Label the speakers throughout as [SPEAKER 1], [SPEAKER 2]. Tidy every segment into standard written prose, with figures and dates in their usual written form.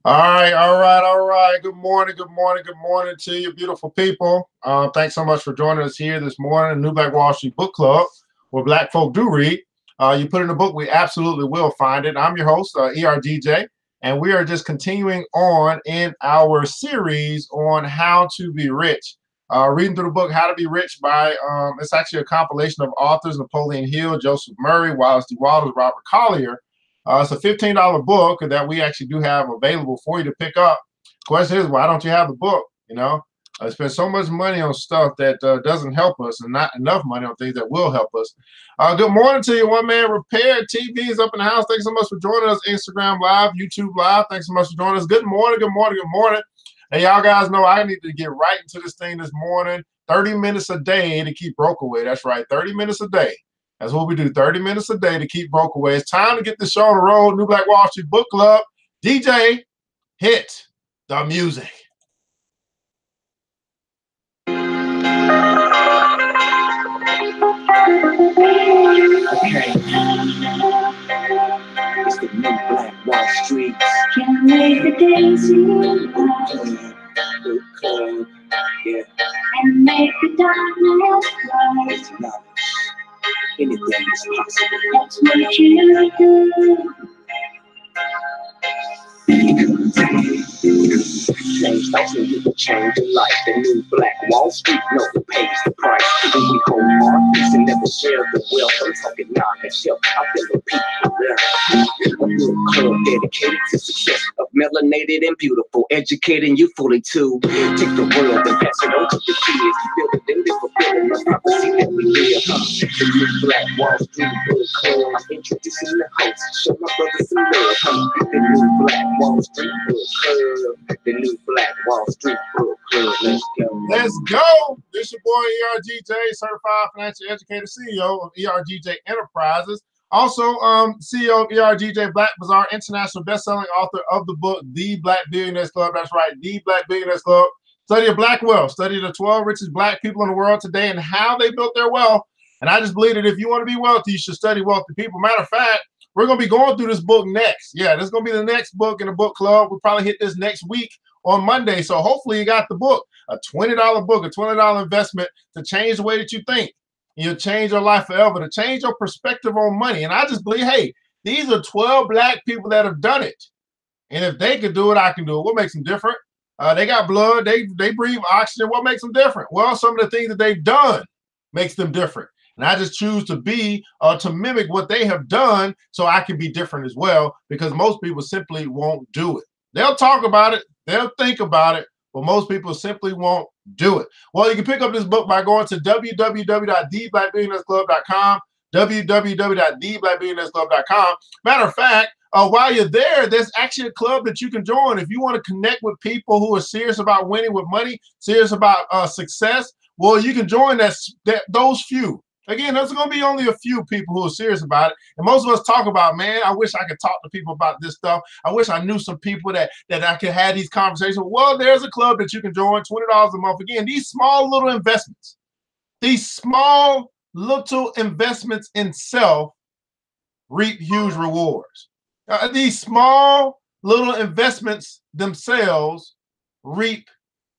[SPEAKER 1] All right. Good morning to you, beautiful people. Thanks so much for joining us here this morning, New Black Wall Street Book Club, where Black folk do read. You put in a book, we absolutely will find it. I'm your host, ERGJ, and we are just continuing on in our series on how to be rich. Reading through the book How to Be Rich by it's actually a compilation of authors: Napoleon Hill, Joseph Murray, Wallace D. Wattles, Robert Collier. It's a $15 book that we actually do have available for you to pick up. Question is, why don't you have the book? I spend so much money on stuff that doesn't help us, and not enough money on things that will help us. Good morning to you, One Man Repair. TV is up in the house. Thanks so much for joining us. Instagram Live, YouTube Live. Thanks so much for joining us. Good morning. And y'all guys know I need to get right into this thing this morning. 30 minutes a day to keep broke away. That's right, 30 minutes a day. That's what we do, 30 minutes a day to keep broke away. It's time to get the show on the road. New Black Wall Street Book Club. DJ, hit the music.
[SPEAKER 2] Okay. It's the New Black Wall Street. Can make the day seem bright. Book club, yeah. And make the darkness bright. Knowledge. Anything is possible. That's what you do. Change thoughts and you can change your life. The New Black Wall Street know who pays the price. When we hold markets and never share the wealth. I'm talking knock and shelf. I feel the people there. A book club dedicated to success of melanated and beautiful, educating you fully too. Take the world and pass it on to the kids. Build it and live fulfilling the prophecy that we live. The New Black Wall Street Book Club. I'm introducing the host. Show my brothers some love. The New Black Wall Street Book Club. The New Black Wall Street Book Club. Let's go.
[SPEAKER 1] Let's go. This your boy ERGJ, certified financial educator, CEO of ERGJ Enterprises. Also, CEO of ERGJ Black Bazaar, international best-selling author of the book The Black Billionaires Club. That's right, The Black Billionaires Club. Study of black wealth. Study the 12 richest black people in the world today and how they built their wealth. And I just believe that if you want to be wealthy, you should study wealthy people. Matter of fact, we're going to be going through this book next. Yeah, this is going to be the next book in the book club. We'll probably hit this next week on Monday. So hopefully you got the book, a $20 book, a $20 investment to change the way that you think. You'll change your life forever, to change your perspective on money. And I just believe, hey, these are 12 black people that have done it. And if they could do it, I can do it. What makes them different? They got blood. They breathe oxygen. What makes them different? Well, some of the things that they've done makes them different. And I just choose to be, to mimic what they have done so I can be different as well, because most people simply won't do it. They'll talk about it. They'll think about it, but most people simply won't do it. Well, you can pick up this book by going to www.theblackbillionairesclub.com, www.theblackbillionairesclub.com. Matter of fact, while you're there, there's actually a club that you can join if you want to connect with people who are serious about winning with money, serious about success. Well, you can join those few. Again, there's going to be only a few people who are serious about it. And most of us talk about, man, I wish I could talk to people about this stuff. I wish I knew some people that I could have these conversations. Well, there's a club that you can join, $20 a month. Again, these small little investments in self reap huge rewards. These small little investments themselves reap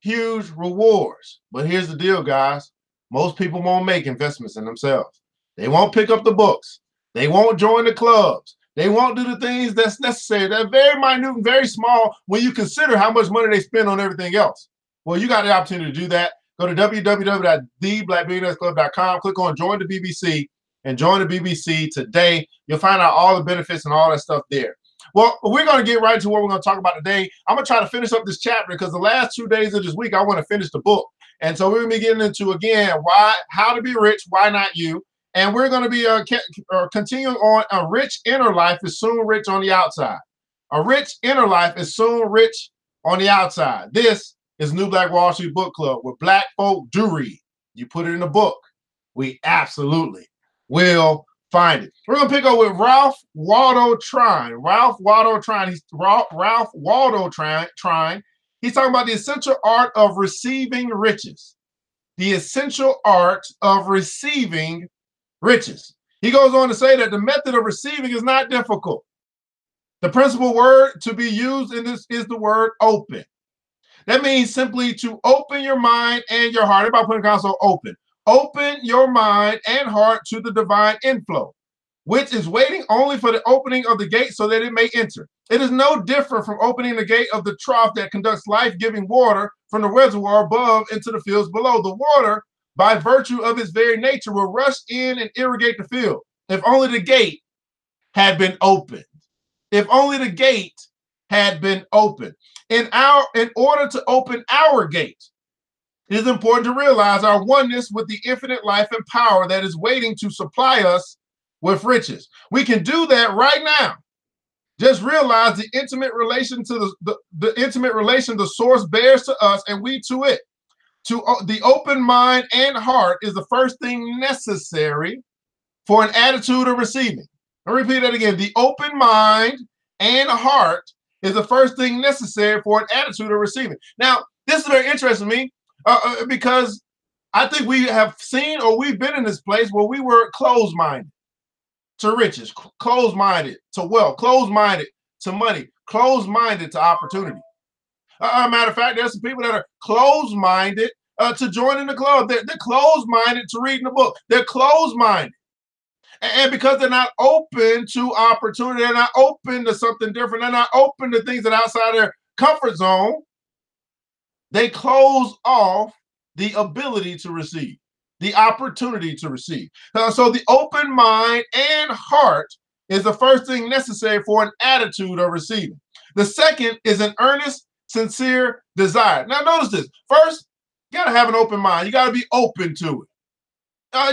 [SPEAKER 1] huge rewards. But here's the deal, guys. Most people won't make investments in themselves. They won't pick up the books. They won't join the clubs. They won't do the things that's necessary. They're very minute and very small when you consider how much money they spend on everything else. Well, you got the opportunity to do that. Go to www.theblackbillionairesclub.com, click on Join the BBC, and join the BBC today. You'll find out all the benefits and all that stuff there. Well, we're going to get right to what we're going to talk about today. I'm going to try to finish up this chapter because the last 2 days of this week, I want to finish the book. And so we're going to be getting into, again, how to be rich, why not you? And we're going to be continuing on. A rich inner life is soon rich on the outside. A rich inner life is soon rich on the outside. This is New Black Wall Street Book Club, where black folk do read. You put it in a book, we absolutely will find it. We're going to pick up with Ralph Waldo Trine. Ralph Waldo Trine. He's talking about the essential art of receiving riches. The essential art of receiving riches. He goes on to say that the method of receiving is not difficult. The principal word to be used in this is the word open. That means simply to open your mind and your heart. Everybody put in console open. Open your mind and heart to the divine inflow, which is waiting only for the opening of the gate so that it may enter. It is no different from opening the gate of the trough that conducts life-giving water from the reservoir above into the fields below. The water, by virtue of its very nature, will rush in and irrigate the field. If only the gate had been opened. If only the gate had been opened. In order to open our gate, it is important to realize our oneness with the infinite life and power that is waiting to supply us with riches. We can do that right now. Just realize the intimate relation to the intimate relation the source bears to us and we to it. The open mind and heart is the first thing necessary for an attitude of receiving. I'll repeat that again. The open mind and heart is the first thing necessary for an attitude of receiving. Now, this is very interesting to me because I think we have seen or we've been in this place where we were closed-minded to riches, closed-minded to wealth, closed-minded to money, closed-minded to opportunity. Matter of fact, there's some people that are closed-minded to joining the club. They're closed-minded to reading the book. They're closed-minded. And because they're not open to opportunity, they're not open to something different, they're not open to things that are outside their comfort zone, they close off the ability to receive, the opportunity to receive. So the open mind and heart is the first thing necessary for an attitude of receiving. The second is an earnest, sincere desire. Now notice this. First, you got to have an open mind. You got to be open to it.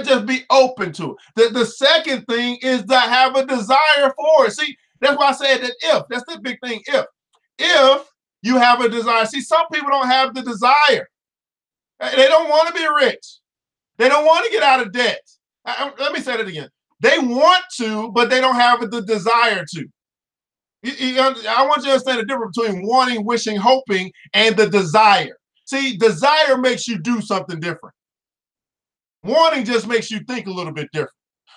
[SPEAKER 1] Just be open to it. The second thing is to have a desire for it. See, that's why I said that if. That's the big thing, if. If you have a desire. See, some people don't have the desire. They don't want to be rich. They don't want to get out of debt. Let me say that again. They want to, but they don't have the desire to. I want you to understand the difference between wanting, wishing, hoping, and the desire. See, desire makes you do something different. Wanting just makes you think a little bit different.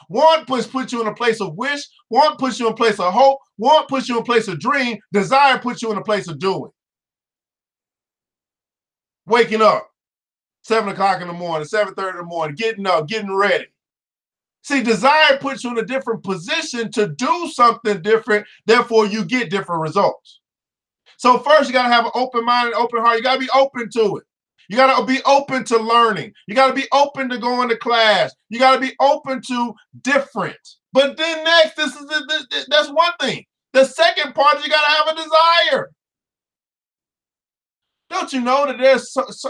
[SPEAKER 1] Want puts you in a place of wish. Want puts you in a place of hope. Want puts you in a place of dream. Desire puts you in a place of doing. Waking up, 7 o'clock in the morning, 7:30 in the morning, getting up, getting ready. See, desire puts you in a different position to do something different. Therefore, you get different results. So first, you got to have an open mind and open heart. You got to be open to it. You got to be open to learning. You got to be open to going to class. You got to be open to different. But then next, that's one thing. The second part is you got to have a desire. Don't you know that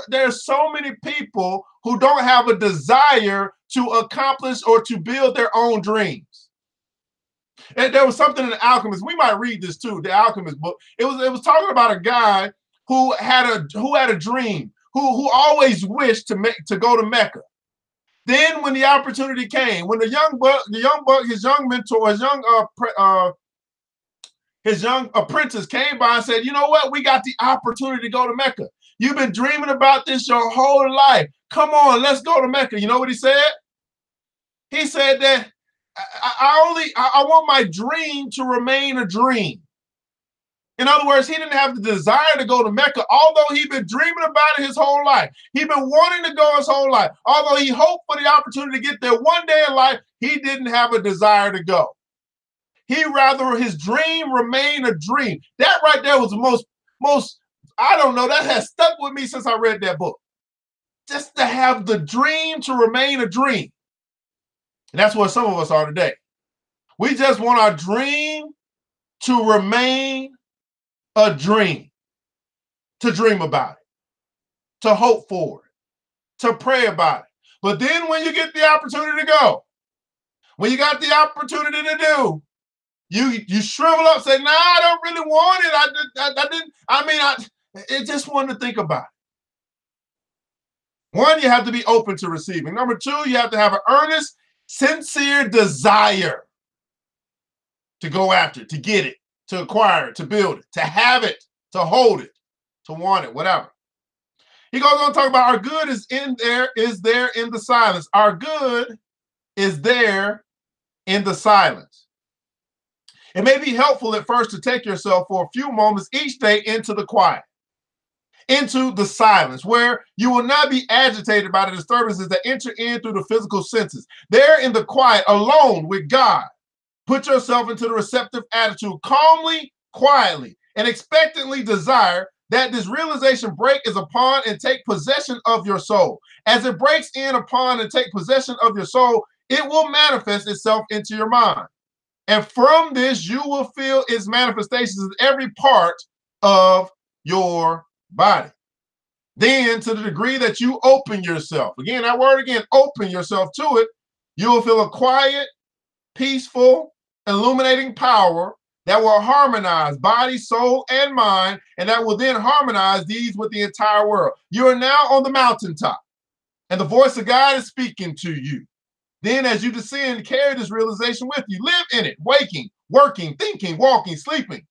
[SPEAKER 1] there's so many people who don't have a desire to accomplish or to build their own dreams? And there was something in The Alchemist. We might read this too, The Alchemist book. It was talking about a guy who had a dream. Who always wished to go to Mecca. Then when the opportunity came, when his young mentor, his young apprentice came by and said, you know what, we got the opportunity to go to Mecca. You've been dreaming about this your whole life. Come on, let's go to Mecca. You know what he said? He said that I want my dream to remain a dream. In other words, he didn't have the desire to go to Mecca, although he'd been dreaming about it his whole life. He'd been wanting to go his whole life. Although he hoped for the opportunity to get there one day in life, he didn't have a desire to go. He rather his dream remain a dream. That right there was the most, I don't know, that has stuck with me since I read that book. Just to have the dream to remain a dream. And that's what some of us are today. We just want our dream to remain a dream, to dream about it, to hope for it, to pray about it. But then when you get the opportunity to go, when you got the opportunity to do, you shrivel up, say, nah, I don't really want it. I just wanted to think about it. One, you have to be open to receiving. Number two, you have to have an earnest, sincere desire to go after it, to get it, to acquire it, to build it, to have it, to hold it, to want it, whatever. He goes on to talk about our good is there in the silence. Our good is there in the silence. It may be helpful at first to take yourself for a few moments each day into the quiet, into the silence, where you will not be agitated by the disturbances that enter in through the physical senses. There in the quiet, alone with God, put yourself into the receptive attitude, calmly, quietly, and expectantly desire that this realization break is upon and take possession of your soul. As it breaks in upon and take possession of your soul, it will manifest itself into your mind. And from this, you will feel its manifestations in every part of your body. Then, to the degree that you open yourself, again, that word again, open yourself to it, you will feel a quiet, peaceful, illuminating power that will harmonize body, soul, and mind, and that will then harmonize these with the entire world. You are now on the mountaintop, and the voice of God is speaking to you. Then as you descend, carry this realization with you. Live in it, waking, working, thinking, walking, sleeping.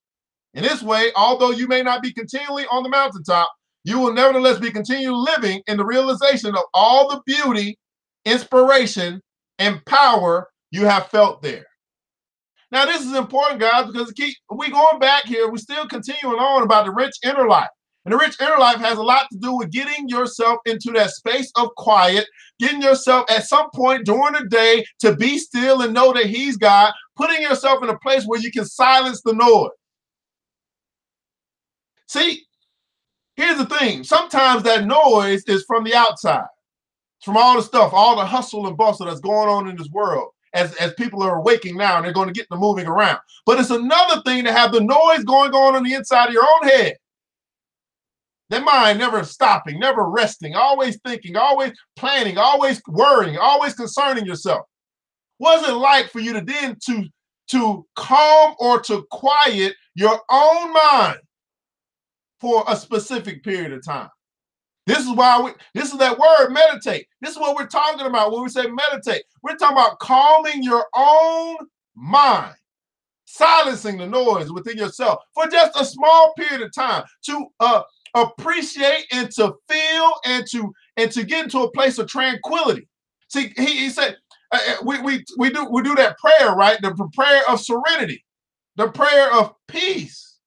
[SPEAKER 1] In this way, although you may not be continually on the mountaintop, you will nevertheless be continually living in the realization of all the beauty, inspiration, and power you have felt there. Now, this is important, guys, because we going back here, we're still continuing on about the rich inner life. And the rich inner life has a lot to do with getting yourself into that space of quiet, getting yourself at some point during the day to be still and know that he's God, putting yourself in a place where you can silence the noise. See, here's the thing. Sometimes that noise is from the outside. It's from all the stuff, all the hustle and bustle that's going on in this world as people are waking now and they're going to get to moving around. But it's another thing to have the noise going on the inside of your own head. That mind never stopping, never resting, always thinking, always planning, always worrying, always concerning yourself. What's it like for you to then to calm or to quiet your own mind for a specific period of time? This is why this is that word, meditate. This is what we're talking about when we say meditate. We're talking about calming your own mind, silencing the noise within yourself for just a small period of time to appreciate and to feel and to get into a place of tranquility. See, he said we do that prayer, right? The prayer of serenity, the prayer of peace.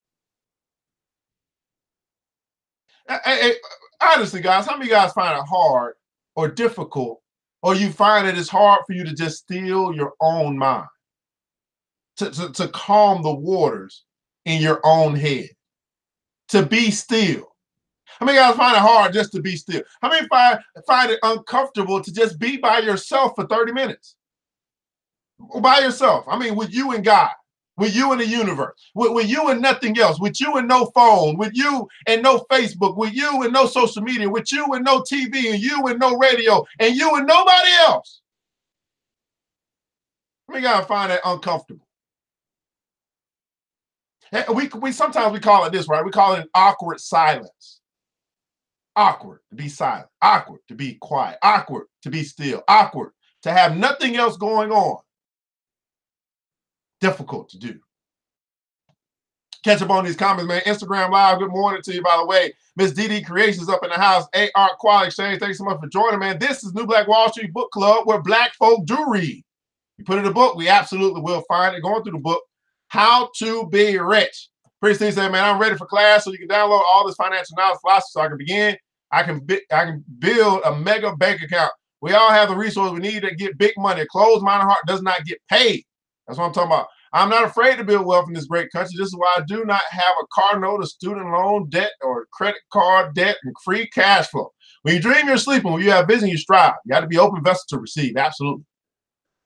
[SPEAKER 1] Honestly, guys, how many of you guys find it hard or difficult, or you find that it's hard for you to just still your own mind, to calm the waters in your own head, to be still? How many of you guys find it hard just to be still? How many find it uncomfortable to just be by yourself for 30 minutes? By yourself. I mean, with you and God. With you and the universe, with you and nothing else, with you and no phone, with you and no Facebook, with you and no social media, with you and no TV, and you and no radio, and you and nobody else. We gotta find that uncomfortable. We sometimes we call it this, right? We call it an awkward silence. Awkward to be silent, awkward to be quiet, awkward to be still, awkward to have nothing else going on. Difficult to do. Catch up on these comments, man. Instagram Live, good morning to you, by the way. Miss DD Creations up in the house. AR Quality Exchange, thanks so much for joining, man. This is New Black Wall Street Book Club, where Black folk do read. You put in a book, we absolutely will find it. Going through the book, How to Be Rich. Pretty Steve said, man, I'm ready for class, so you can download all this financial knowledge philosophy so I can begin. I can build a mega bank account. We all have the resources we need to get big money. A closed-minded heart does not get paid. That's what I'm talking about. I'm not afraid to build wealth in this great country. This is why I do not have a car note, a student loan debt, or credit card debt, and free cash flow. When you dream, you're sleeping. When you have vision, you strive. You got to be open vessel to receive. Absolutely.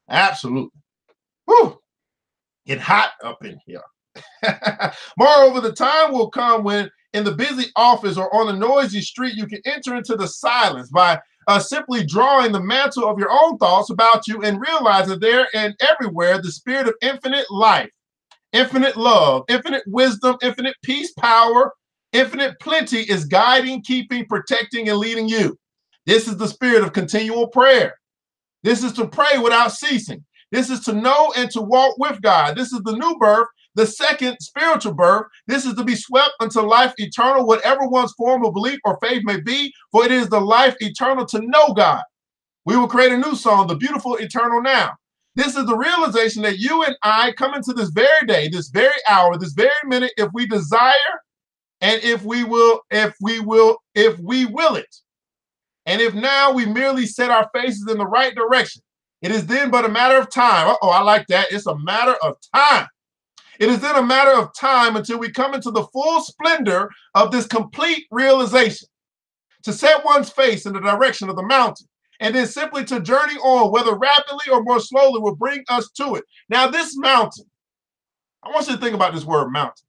[SPEAKER 1] Absolutely. Whew. Get hot up in here. Moreover, the time will come when in the busy office or on the noisy street, you can enter into the silence by simply drawing the mantle of your own thoughts about you and realize that there and everywhere the spirit of infinite life, infinite love, infinite wisdom, infinite peace, power, infinite plenty is guiding, keeping, protecting, and leading you. This is the spirit of continual prayer. This is to pray without ceasing. This is to know and to walk with God. This is the new birth, the second spiritual birth. This is to be swept unto life eternal, whatever one's form of belief or faith may be, for it is the life eternal to know God. We will create a new song, The Beautiful Eternal Now. This is the realization that you and I come into this very day, this very hour, this very minute, if we desire and if we will it. And if now we merely set our faces in the right direction, it is then but a matter of time. Uh-oh, I like that. It's a matter of time. It is then a matter of time until we come into the full splendor of this complete realization. To set one's face in the direction of the mountain, and then simply to journey on, whether rapidly or more slowly, will bring us to it. Now, this mountain, I want you to think about this word mountain.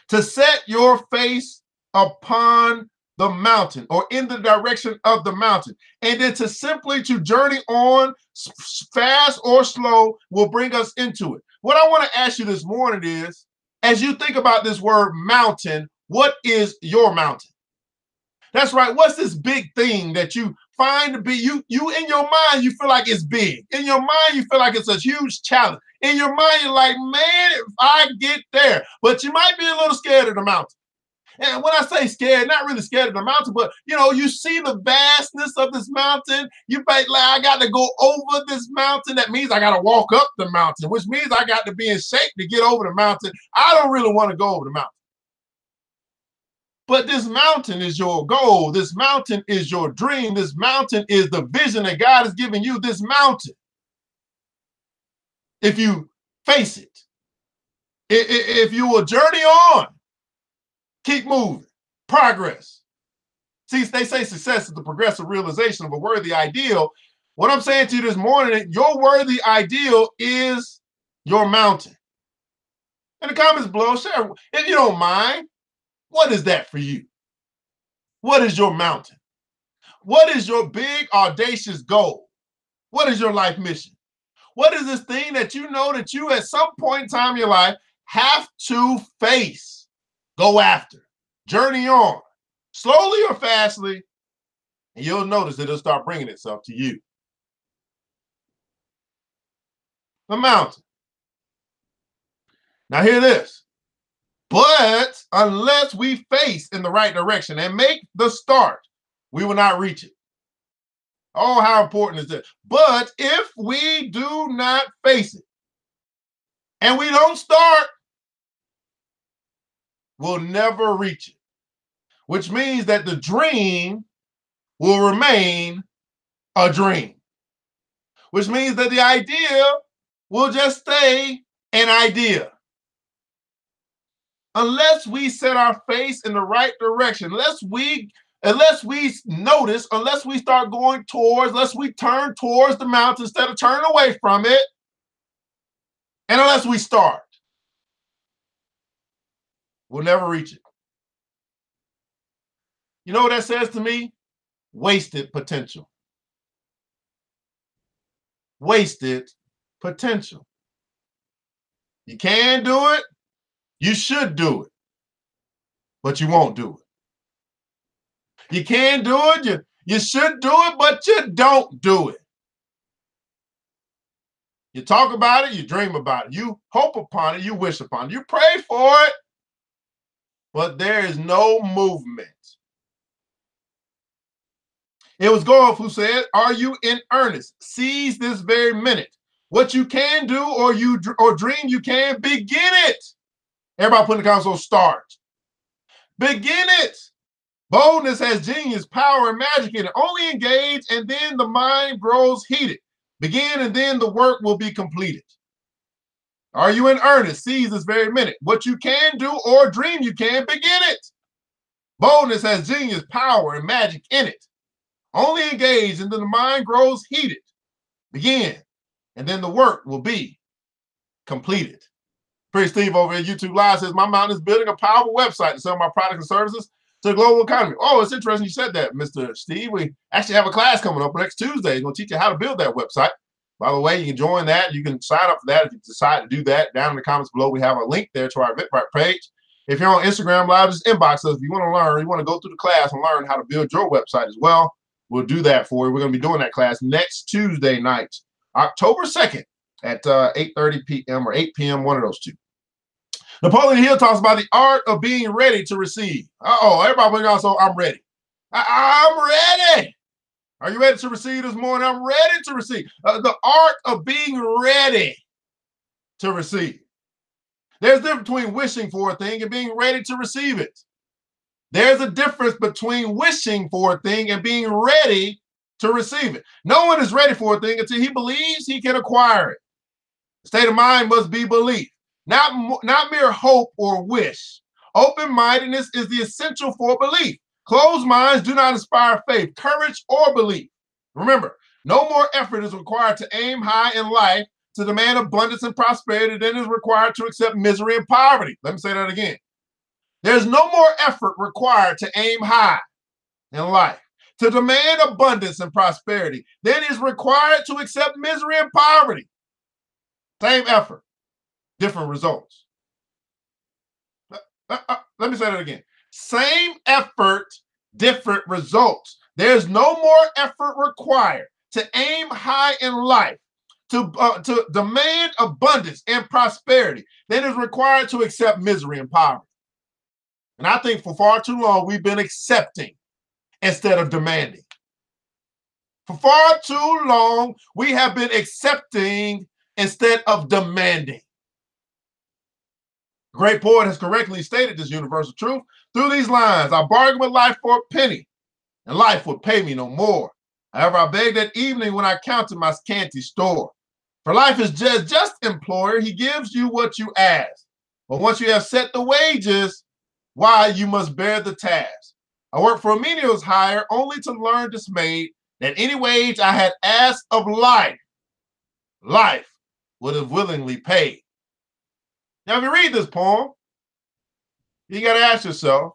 [SPEAKER 1] To set your face upon the mountain or in the direction of the mountain, and then to simply to journey on, fast or slow, will bring us into it. What I want to ask you this morning is, as you think about this word mountain, what is your mountain? That's right. What's this big thing that you find to be, you in your mind, you feel like it's big. In your mind, you feel like it's a huge challenge. In your mind, you're like, man, if I get there. But you might be a little scared of the mountain. And when I say scared, not really scared of the mountain, but you see the vastness of this mountain. You think, like, I got to go over this mountain. That means I got to walk up the mountain, which means I got to be in shape to get over the mountain. I don't really want to go over the mountain. But this mountain is your goal. This mountain is your dream. This mountain is the vision that God has given you. This mountain, if you face it, if you will journey on, keep moving, progress. See, they say success is the progressive realization of a worthy ideal. What I'm saying to you this morning, your worthy ideal is your mountain. In the comments below, share, if you don't mind, what is that for you? What is your mountain? What is your big, audacious goal? What is your life mission? What is this thing that you know that you at some point in time in your life have to face, go after, journey on, slowly or fastly, and you'll notice that it'll start bringing itself to you. The mountain. Now hear this. But unless we face in the right direction and make the start, we will not reach it. Oh, how important is this? But if we do not face it and we don't start, we'll never reach it. Which means that the dream will remain a dream. Which means that the idea will just stay an idea. Unless we set our face in the right direction, unless we notice, unless we start going towards, unless we turn towards the mountain instead of turning away from it, and unless we start, we'll never reach it. You know what that says to me? Wasted potential. Wasted potential. You can do it. You should do it, but you won't do it. You can do it, you should do it, but you don't do it. You talk about it, you dream about it, you hope upon it, you wish upon it, you pray for it, but there is no movement. It was Golf who said, are you in earnest? Seize this very minute. What you can do or dream you can, begin it. Everybody put in the console, start. Begin it. Boldness has genius, power, and magic in it. Only engage, and then the mind grows heated. Begin, and then the work will be completed. Are you in earnest? Seize this very minute. What you can do or dream you can, begin it. Boldness has genius, power, and magic in it. Only engage, and then the mind grows heated. Begin, and then the work will be completed. Pretty Steve over at YouTube Live says, my mountain is building a powerful website to sell my products and services to the global economy. Oh, it's interesting you said that, Mr. Steve. We actually have a class coming up next Tuesday. It's going to teach you how to build that website. By the way, you can join that. You can sign up for that if you decide to do that. Down in the comments below, we have a link there to our Eventbrite page. If you're on Instagram Live, just inbox us. If you want to learn, you want to go through the class and learn how to build your website as well, we'll do that for you. We're going to be doing that class next Tuesday night, October 2nd at 8:30 p.m. or 8 p.m., one of those two. Napoleon Hill talks about the art of being ready to receive. Uh-oh, everybody also, I'm ready. I'm ready. Are you ready to receive this morning? I'm ready to receive. The art of being ready to receive. There's a difference between wishing for a thing and being ready to receive it. There's a difference between wishing for a thing and being ready to receive it. No one is ready for a thing until he believes he can acquire it. The state of mind must be belief, not mere hope or wish. Open-mindedness is the essential for belief. Closed minds do not inspire faith, courage, or belief. Remember, no more effort is required to aim high in life, to demand abundance and prosperity than is required to accept misery and poverty. Let me say that again. There's no more effort required to aim high in life, to demand abundance and prosperity than is required to accept misery and poverty. Same effort, different results. Let me say that again. Same effort, different results. There's no more effort required to aim high in life, to demand abundance and prosperity than is required to accept misery and poverty. And I think for far too long, we've been accepting instead of demanding. For far too long, we have been accepting instead of demanding. The great poet has correctly stated this universal truth through these lines. I bargained with life for a penny, and life would pay me no more. However, I begged that evening when I counted my scanty store. For life is just employer. He gives you what you ask. But once you have set the wages, why, you must bear the task. I worked for a menial's hire only to learn dismayed that any wage I had asked of life, life would have willingly paid. Now, if you read this poem, you got to ask yourself,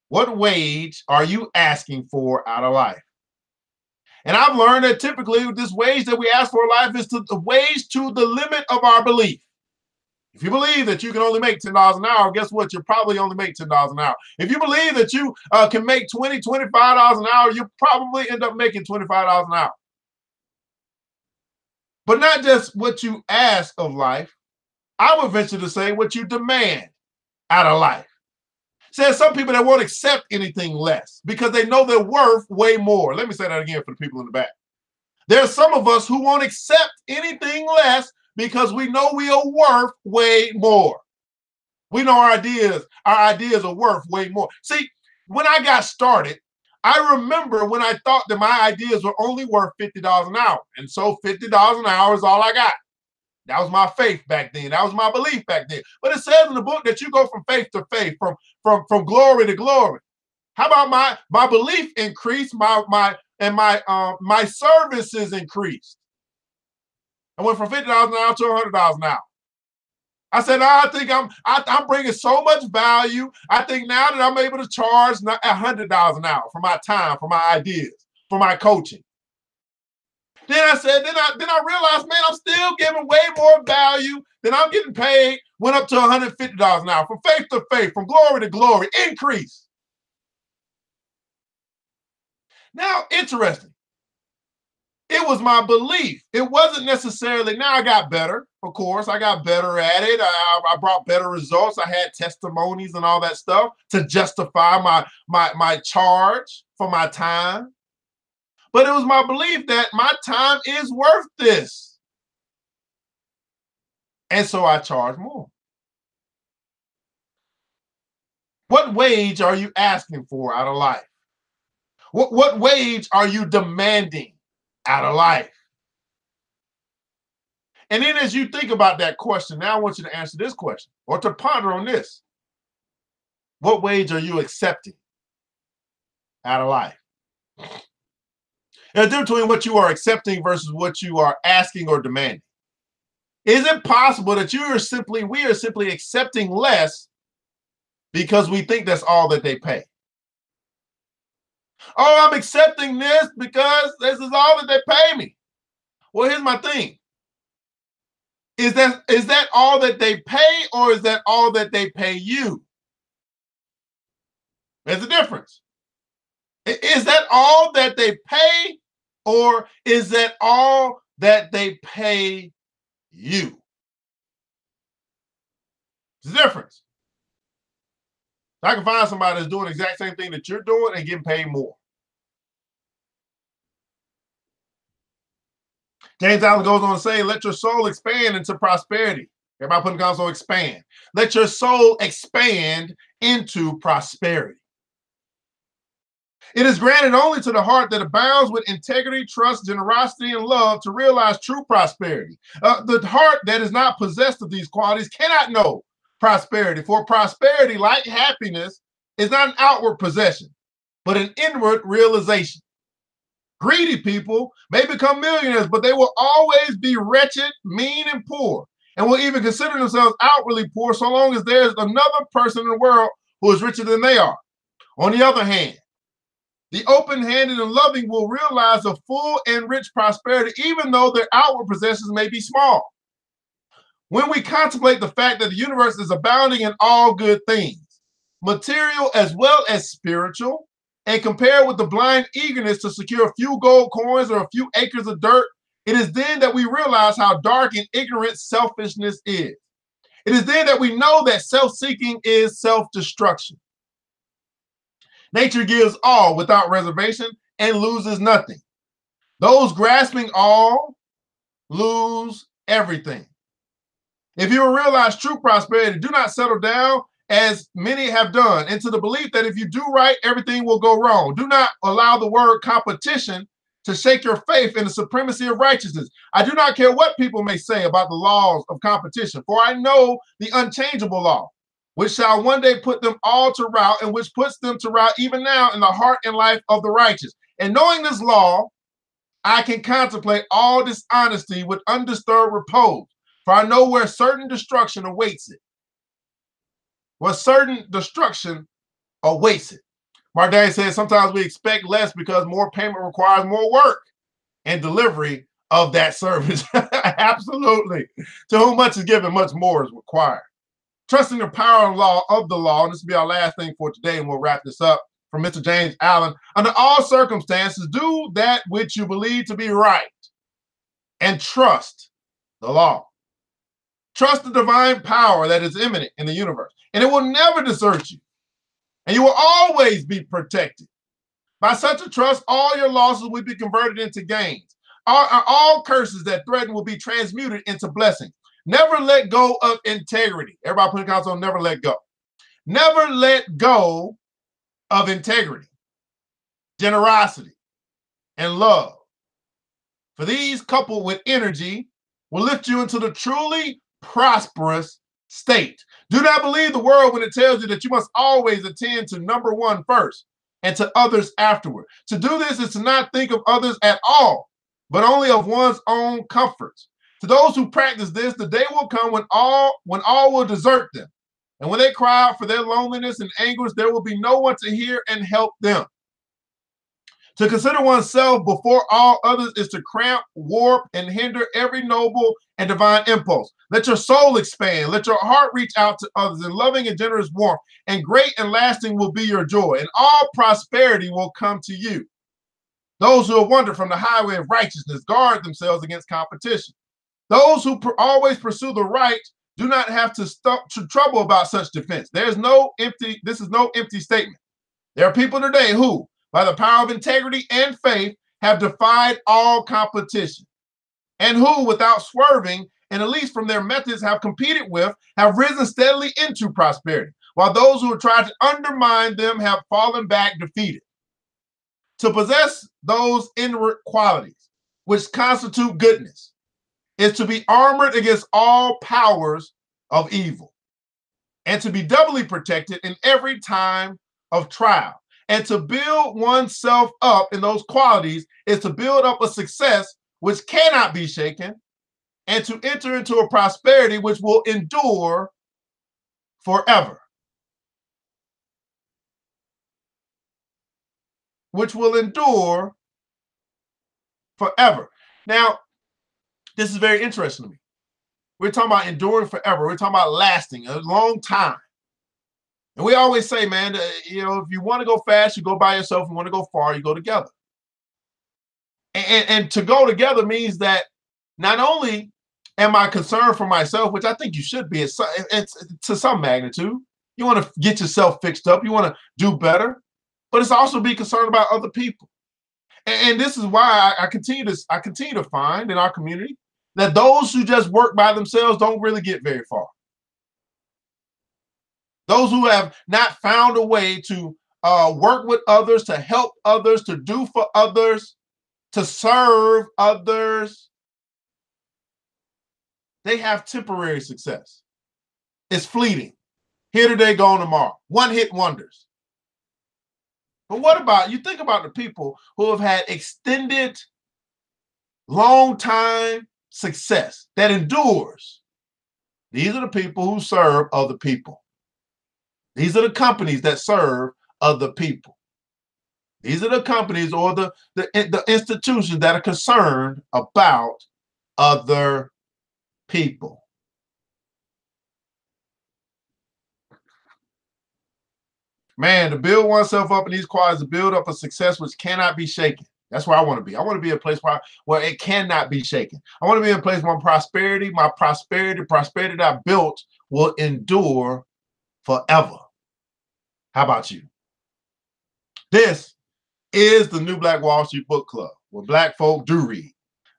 [SPEAKER 1] what wage are you asking for out of life? And I've learned that typically this wage that we ask for in life is the wage to the limit of our belief. If you believe that you can only make $10 an hour, guess what? You'll probably only make $10 an hour. If you believe that you can make $20, $25 an hour, you'll probably end up making $25 an hour. But not just what you ask of life, I would venture to say what you demand out of life. There's some people that won't accept anything less because they know they're worth way more. Let me say that again for the people in the back. There's some of us who won't accept anything less because we know we are worth way more. We know our ideas are worth way more. See, when I got started, I remember when I thought that my ideas were only worth $50 an hour. And so $50 an hour is all I got. That was my faith back then. That was my belief back then. But it says in the book that you go from faith to faith, from glory to glory. How about my belief increased, my services increased. I went from $50 an hour to $100 an hour. I said, I think I'm bringing so much value. I think now that I'm able to charge $100 an hour for my time, for my ideas, for my coaching. Then I said, then I realized, man, I'm still giving way more value than I'm getting paid. Went up to $150 an hour, from faith to faith, from glory to glory, increase. Now, interesting. It was my belief. It wasn't necessarily, now I got better, of course. I got better at it. I brought better results. I had testimonies and all that stuff to justify my charge for my time. But it was my belief that my time is worth this. And so I charge more. What wage are you asking for out of life? What wage are you demanding out of life? And then as you think about that question, now I want you to answer this question or to ponder on this. What wage are you accepting out of life? There's a difference between what you are accepting versus what you are asking or demanding. Is it possible that we are simply accepting less because we think that's all that they pay? Oh, I'm accepting this because this is all that they pay me. Well, here's my thing. Is that all that they pay, or is that all that they pay you? There's a difference. Is that all that they pay, or is that all that they pay you? There's a difference. I can find somebody that's doing the exact same thing that you're doing and getting paid more. James Allen goes on to say, let your soul expand into prosperity. Everybody put in the console, expand. Let your soul expand into prosperity. It is granted only to the heart that abounds with integrity, trust, generosity, and love to realize true prosperity. The heart that is not possessed of these qualities cannot know prosperity, for prosperity, like happiness, is not an outward possession, but an inward realization. Greedy people may become millionaires, but they will always be wretched, mean, and poor, and will even consider themselves outwardly poor so long as there's another person in the world who is richer than they are. On the other hand, the open-handed and loving will realize a full and rich prosperity, even though their outward possessions may be small. When we contemplate the fact that the universe is abounding in all good things, material as well as spiritual, and compare with the blind eagerness to secure a few gold coins or a few acres of dirt, it is then that we realize how dark and ignorant selfishness is. It is then that we know that self-seeking is self-destruction. Nature gives all without reservation and loses nothing. Those grasping all lose everything. If you will realize true prosperity, do not settle down as many have done into the belief that if you do right, everything will go wrong. Do not allow the word competition to shake your faith in the supremacy of righteousness. I do not care what people may say about the laws of competition, for I know the unchangeable law, which shall one day put them all to rout, and which puts them to rout even now in the heart and life of the righteous. And knowing this law, I can contemplate all dishonesty with undisturbed repose, for I know where certain destruction awaits it. Where certain destruction awaits it. Mark Daniel says, sometimes we expect less because more payment requires more work and delivery of that service. Absolutely. To whom much is given, much more is required. Trusting the power and law of the law, and this will be our last thing for today, and we'll wrap this up, from Mr. James Allen. Under all circumstances, do that which you believe to be right and trust the law. Trust the divine power that is immanent in the universe, and it will never desert you, and you will always be protected. By such a trust, all your losses will be converted into gains. All curses that threaten will be transmuted into blessings. Never let go of integrity. Everybody put in the console, never let go. Never let go of integrity, generosity, and love. For these, coupled with energy, will lift you into the truly prosperous state. Do not believe the world when it tells you that you must always attend to number one first and to others afterward. To do this is to not think of others at all, but only of one's own comforts. To those who practice this, the day will come when all will desert them. And when they cry out for their loneliness and anguish, there will be no one to hear and help them. To consider oneself before all others is to cramp, warp, and hinder every noble and divine impulse. Let your soul expand. Let your heart reach out to others in loving and generous warmth, and great and lasting will be your joy, and all prosperity will come to you. Those who have wandered from the highway of righteousness guard themselves against competition. Those who always pursue the right do not have to trouble about such defense. This is no empty statement. There are people today who, by the power of integrity and faith, have defied all competition, and who, without swerving, and at least from their methods have competed with, have risen steadily into prosperity, while those who have tried to undermine them have fallen back defeated. To possess those inward qualities which constitute goodness is to be armored against all powers of evil, and to be doubly protected in every time of trial. And to build oneself up in those qualities is to build up a success which cannot be shaken, and to enter into a prosperity which will endure forever. Which will endure forever. Now, this is very interesting to me. We're talking about enduring forever. We're talking about lasting a long time. And we always say, man, if you want to go fast, you go by yourself. If you want to go far, you go together. And to go together means that not only am I concerned for myself, which I think you should be, it's to some magnitude. You want to get yourself fixed up. You want to do better. But it's also be concerned about other people. And this is why I continue to find in our community that those who just work by themselves don't really get very far. Those who have not found a way to work with others, to help others, to do for others, to serve others, they have temporary success. It's fleeting. Here today, gone tomorrow. One-hit wonders. But what about, you think about the people who have had extended, long-time success that endures. These are the people who serve other people. These are the companies that serve other people. These are the companies or the institutions that are concerned about other people. Man, to build oneself up in these qualities, to build up a success which cannot be shaken. That's where I want to be. I want to be a place where it cannot be shaken. I want to be in a place where prosperity that I built will endure forever. How about you? This is the New Black Wall Street Book Club, where Black folk do read.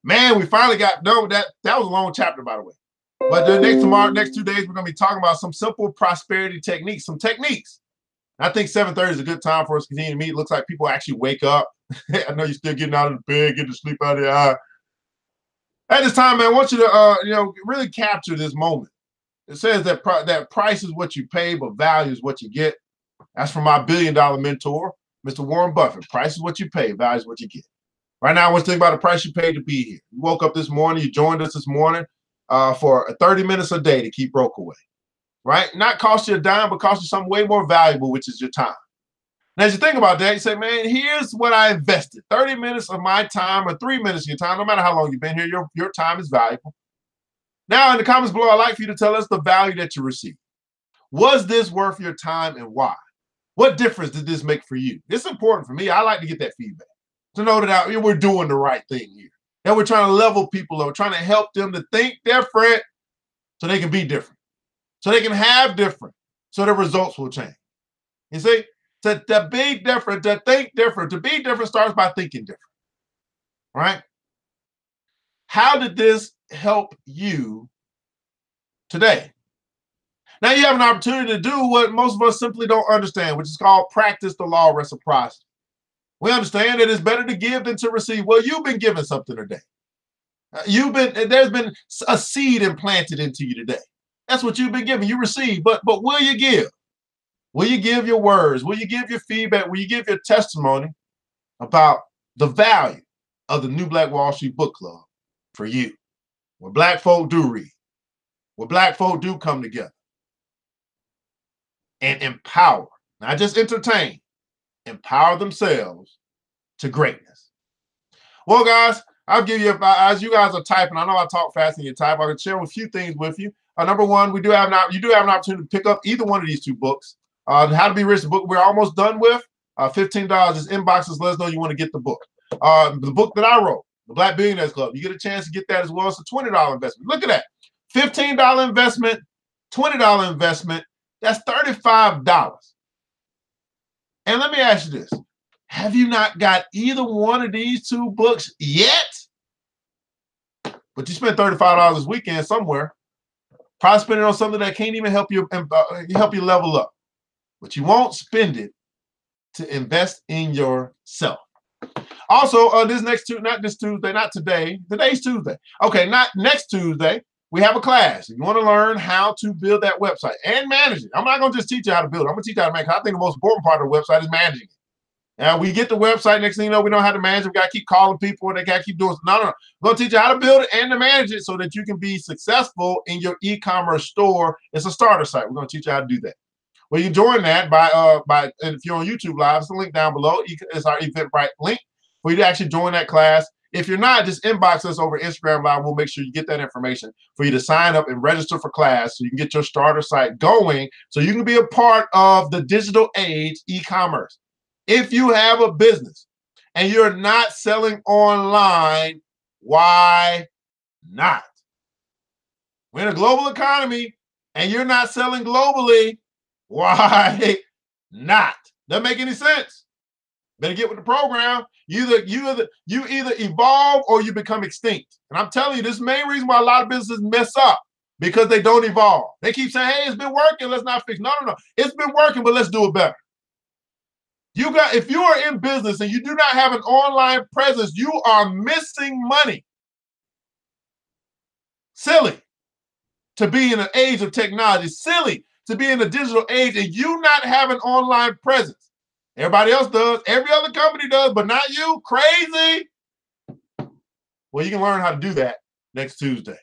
[SPEAKER 1] Man, we finally got done with that. That was a long chapter, by the way. But the next 2 days, we're going to be talking about some simple prosperity techniques, some techniques. I think 7:30 is a good time for us to continue to meet. It looks like people actually wake up. I know you're still getting out of the bed, getting to sleep out of your eye. At this time, man, I want you to, really capture this moment. It says that that price is what you pay, but value is what you get. That's from my billion-dollar mentor, Mr. Warren Buffett. Price is what you pay, value is what you get. Right now, I want you to think about the price you paid to be here. You woke up this morning, you joined us this morning for 30 minutes a day to keep broke away. Right? Not cost you a dime, but cost you something way more valuable, which is your time. And as you think about that, you say, man, here's what I invested. 30 minutes of my time or 3 minutes of your time, no matter how long you've been here, your time is valuable. Now, in the comments below, I'd like for you to tell us the value that you received. Was this worth your time and why? What difference did this make for you? It's important for me. I like to get that feedback, to know that we're doing the right thing here, that we're trying to level people up, we're trying to help them to think different so they can be different, so they can have different, so the results will change. You see, to be different, to think different, to be different starts by thinking different, right? How did this help you today? Now you have an opportunity to do what most of us simply don't understand, which is called practice the law of reciprocity. We understand that it's better to give than to receive. Well, you've been given something today. There's been a seed implanted into you today. That's what you've been given. You receive, but will you give? Will you give your words? Will you give your feedback? Will you give your testimony about the value of the New Black Wall Street Book Club for you? Where Black folk do read, where Black folk do come together and empower, not just entertain, empower themselves to greatness. Well, guys, I'll give you, as you guys are typing, I know I talk fast and you type, I can share a few things with you. Number one, you do have an opportunity to pick up either one of these two books. How to Be Rich, the book we're almost done with. $15. Just inbox us, let us know you want to get the book. The book that I wrote, The Black Billionaires Club, you get a chance to get that as well. It's a $20 investment. Look at that. $15 investment, $20 investment. That's $35. And let me ask you this. Have you not got either one of these two books yet? But you spent $35 this weekend somewhere. Probably spend it on something that can't even help you level up. But you won't spend it to invest in yourself. Also, this next Tuesday, not this Tuesday, not today. Today's Tuesday. Okay, not next Tuesday. We have a class. If you want to learn how to build that website and manage it. I'm not going to just teach you how to build it. I'm going to teach you how to make it. I think the most important part of the website is managing it. Now, we get the website. Next thing you know, we know how to manage it. We got to keep calling people and they got to keep doing it. No. We're going to teach you how to build it and to manage it so that you can be successful in your e-commerce store. It's a starter site. We're going to teach you how to do that. Well, you can join that by and if you're on YouTube Live, it's the link down below. It's our Eventbrite link for you to actually join that class. If you're not, just inbox us over Instagram Live. We'll make sure you get that information for you to sign up and register for class so you can get your starter site going so you can be a part of the digital age e-commerce. If you have a business and you're not selling online, why not? We're in a global economy and you're not selling globally, why not? Doesn't make any sense. Better get with the program. You either evolve or you become extinct. And I'm telling you, this is the main reason why a lot of businesses mess up, because they don't evolve. They keep saying, hey, it's been working, let's not fix. No. It's been working, but let's do it better. If you are in business and you do not have an online presence, you are missing money. Silly to be in an age of technology. Silly to be in a digital age and you not have an online presence. Everybody else does. Every other company does, but not you. Crazy. Well, you can learn how to do that next Tuesday.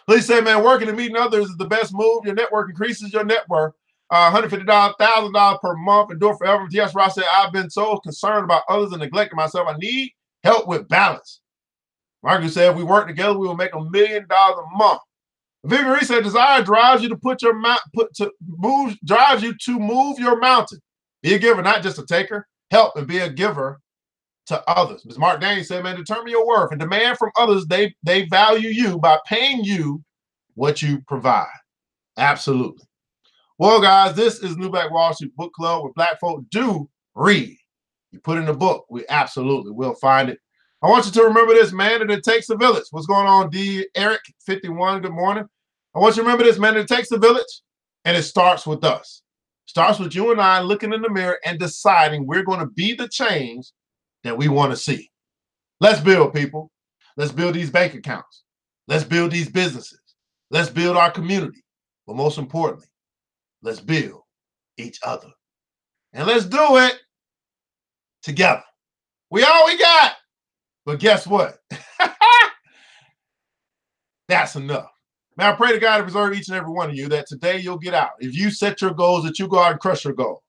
[SPEAKER 1] Please say, man, working and meeting others is the best move. Your network increases your net worth. $150, $1,000 per month, and do it forever. T.S. Ross said, I've been so concerned about others and neglecting myself. I need help with balance. Marcus said, if we work together, we will make $1 million a month. Vivian Reese said, desire drives you to drives you to move your mountain. Be a giver, not just a taker. Help and be a giver to others. Ms. Mark Daniels said, man, determine your worth and demand from others they value you by paying you what you provide. Absolutely. Well, guys, this is New Black Wall Street Book Club, where Black folk do read. You put in the book, we absolutely will find it. I want you to remember this, man, that it takes a village. What's going on, D. Eric 51? Good morning. I want you to remember this, man, that it takes a village, and it starts with us. Starts with you and I looking in the mirror and deciding we're going to be the change that we want to see. Let's build, people. Let's build these bank accounts. Let's build these businesses. Let's build our community. But most importantly, let's build each other. And let's do it together. We all we got. But guess what? That's enough. Man, I pray to God to preserve each and every one of you that today you'll get out. If you set your goals, that you go out and crush your goal.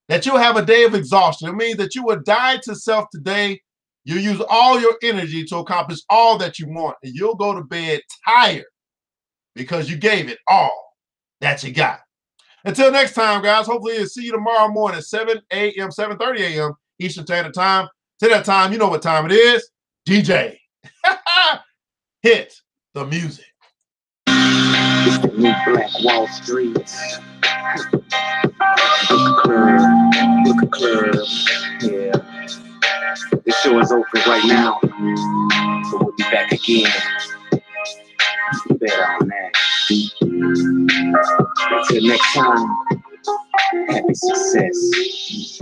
[SPEAKER 1] That you'll have a day of exhaustion. It means that you will die to self today. You'll use all your energy to accomplish all that you want. And you'll go to bed tired because you gave it all that you got. Until next time, guys, hopefully I'll see you tomorrow morning at 7 a.m., 7:30 a.m. Eastern Standard Time. To that time, you know what time it is. DJ, hit the music.
[SPEAKER 2] It's the New Black Wall Street. Book club. Yeah. The show is open right now. So we'll be back again. You bet on that. Until next time, happy success.